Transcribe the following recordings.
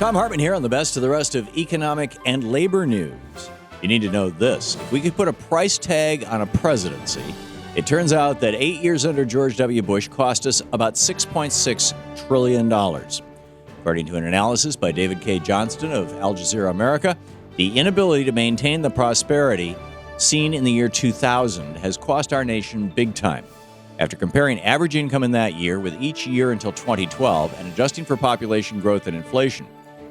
Thom Hartmann here on the best of the rest of economic and labor news. You need to know this. If we could put a price tag on a presidency, it turns out that 8 years under George W. Bush cost us about $6.6 trillion. According to an analysis by David K. Johnston of Al Jazeera America, the inability to maintain the prosperity seen in the year 2000 has cost our nation big time. After comparing average income in that year with each year until 2012 and adjusting for population growth and inflation,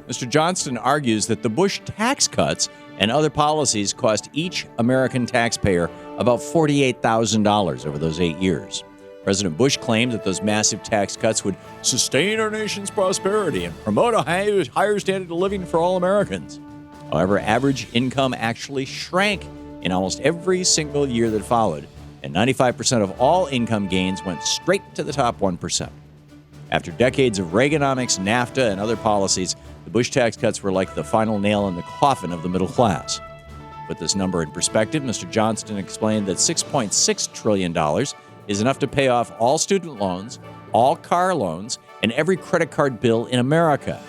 Mr. Johnston argues that the Bush tax cuts and other policies cost each American taxpayer about $48,000 over those 8 years. President Bush claimed that those massive tax cuts would sustain our nation's prosperity and promote a higher standard of living for all Americans. However, average income actually shrank in almost every single year that followed, and 95% of all income gains went straight to the top 1%. After decades of Reaganomics, NAFTA, and other policies, the Bush tax cuts were like the final nail in the coffin of the middle class. To put this number in perspective, Mr. Johnston explained that $6.6 trillion is enough to pay off all student loans, all car loans, and every credit card bill in America.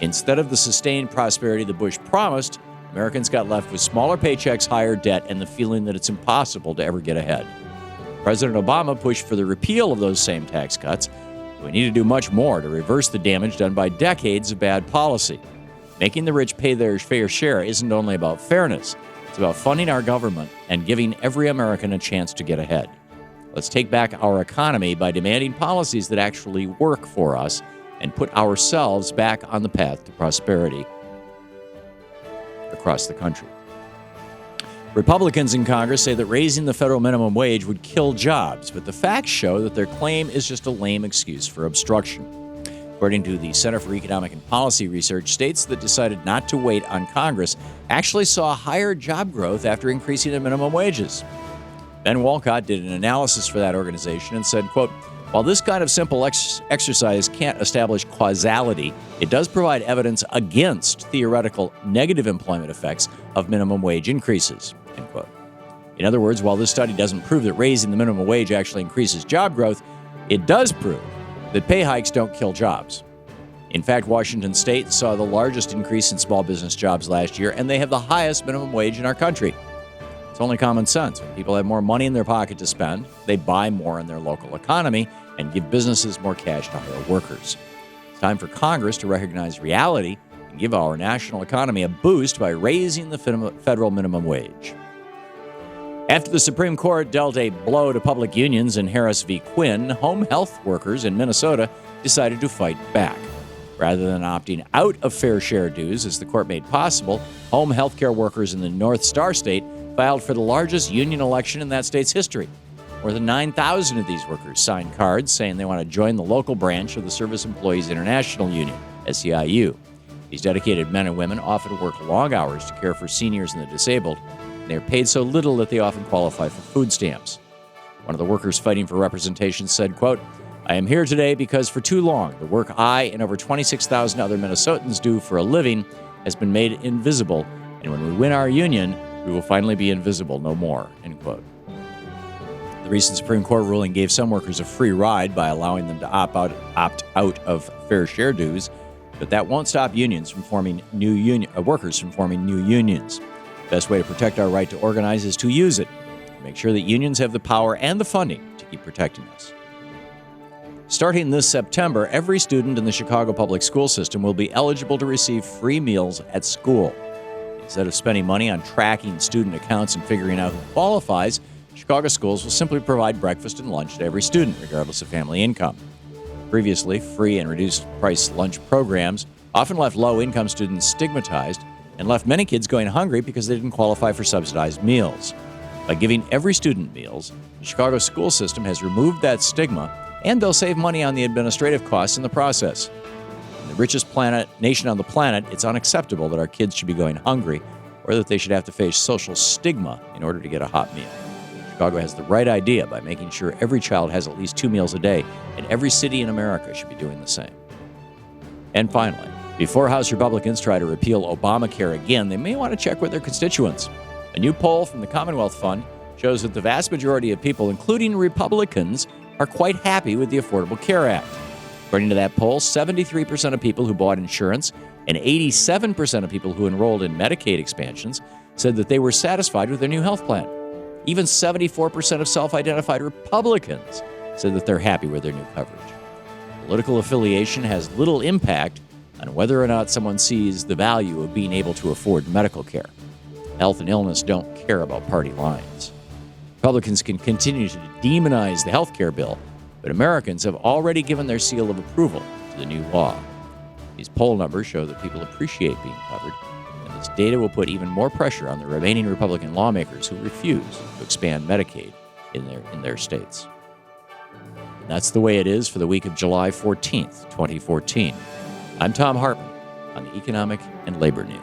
Instead of the sustained prosperity the Bush promised, Americans got left with smaller paychecks, higher debt, and the feeling that it's impossible to ever get ahead. President Obama pushed for the repeal of those same tax cuts. We need to do much more to reverse the damage done by decades of bad policy. Making the rich pay their fair share isn't only about fairness. It's about funding our government and giving every American a chance to get ahead. Let's take back our economy by demanding policies that actually work for us and put ourselves back on the path to prosperity across the country. Republicans in Congress say that raising the federal minimum wage would kill jobs, but the facts show that their claim is just a lame excuse for obstruction. According to the Center for Economic and Policy Research, states that decided not to wait on Congress actually saw higher job growth after increasing the minimum wages. Ben Walcott did an analysis for that organization and said, quote, "While this kind of simple exercise can't establish causality, it does provide evidence against theoretical negative employment effects of minimum wage increases." End quote. In other words, while this study doesn't prove that raising the minimum wage actually increases job growth, it does prove that pay hikes don't kill jobs. In fact, Washington State saw the largest increase in small business jobs last year, and they have the highest minimum wage in our country. It's only common sense. When people have more money in their pocket to spend, they buy more in their local economy and give businesses more cash to hire workers. It's time for Congress to recognize reality and give our national economy a boost by raising the federal minimum wage. After the Supreme Court dealt a blow to public unions in Harris v. Quinn, home health workers in Minnesota decided to fight back. Rather than opting out of fair share dues, as the court made possible, home health care workers in the North Star State filed for the largest union election in that state's history. More than 9,000 of these workers signed cards saying they want to join the local branch of the Service Employees International Union, SEIU. These dedicated men and women often work long hours to care for seniors and the disabled, and they are paid so little that they often qualify for food stamps. One of the workers fighting for representation said, quote, "I am here today because for too long, the work I and over 26,000 other Minnesotans do for a living has been made invisible, and when we win our union, we will finally be invisible no more," end quote. The recent Supreme Court ruling gave some workers a free ride by allowing them to opt out of fair share dues, but that won't stop workers from forming new unions. The best way to protect our right to organize is to use it. Make sure that unions have the power and the funding to keep protecting us. Starting this September, every student in the Chicago public school system will be eligible to receive free meals at school. Instead of spending money on tracking student accounts and figuring out who qualifies, Chicago schools will simply provide breakfast and lunch to every student, regardless of family income. Previously, free and reduced-price lunch programs often left low-income students stigmatized and left many kids going hungry because they didn't qualify for subsidized meals. By giving every student meals, the Chicago school system has removed that stigma, and they'll save money on the administrative costs in the process. In the richest nation on the planet, it's unacceptable that our kids should be going hungry or that they should have to face social stigma in order to get a hot meal. Chicago has the right idea by making sure every child has at least 2 meals a day, and every city in America should be doing the same. And finally, before House Republicans try to repeal Obamacare again, they may want to check with their constituents. A new poll from the Commonwealth Fund shows that the vast majority of people, including Republicans, are quite happy with the Affordable Care Act. According to that poll, 73% of people who bought insurance And 87% of people who enrolled in Medicaid expansions said that they were satisfied with their new health plan. Even 74% of self-identified Republicans said that they're happy with their new coverage. Political affiliation has little impact on whether or not someone sees the value of being able to afford medical care. Health and illness don't care about party lines. Republicans can continue to demonize the health care bill, but Americans have already given their seal of approval to the new law. These poll numbers show that people appreciate being covered, and this data will put even more pressure on the remaining Republican lawmakers who refuse to expand Medicaid in their states. And that's the way it is for the week of July 14th, 2014. I'm Thom Hartmann on the Economic and Labor News.